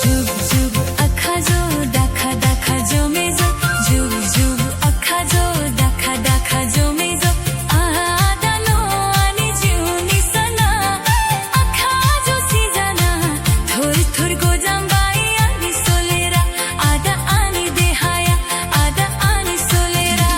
जुब जुब अखाजो दाखा दाखा जमेजो जुब जुब अखाजो दाखा दाखा जमेजो आदानो आनी जिउनी सना अखाजो सिजना थोर थोर गोजाम्बाई आनी सोलेरा आदा आनी देहाया आदा आनी सोलेरा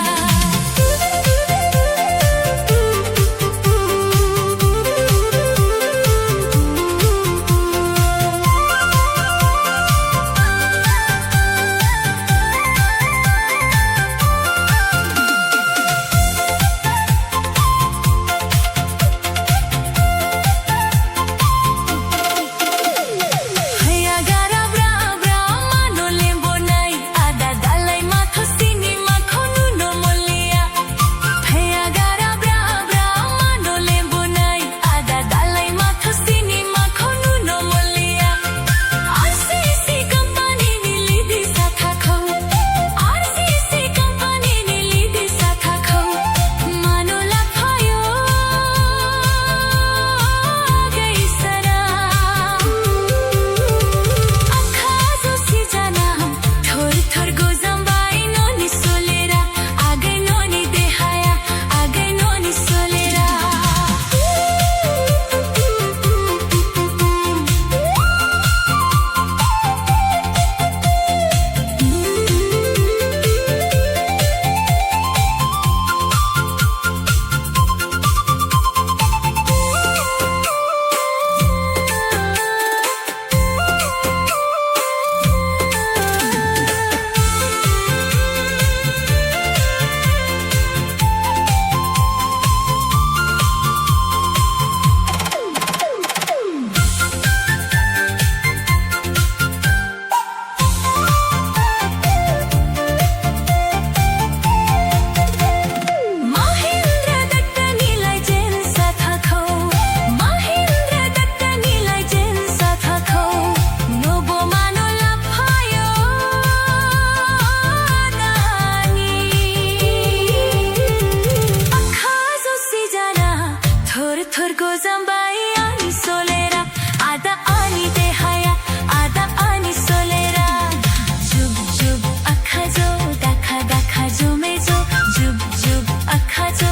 थोर थोर गोजाम्बाई आनी सोलेरा आदा आनी देहाया आदा आनी सोलेरा जुब जुब अखाजो दाखा दाखा जमेजो जुब जुब अखाजो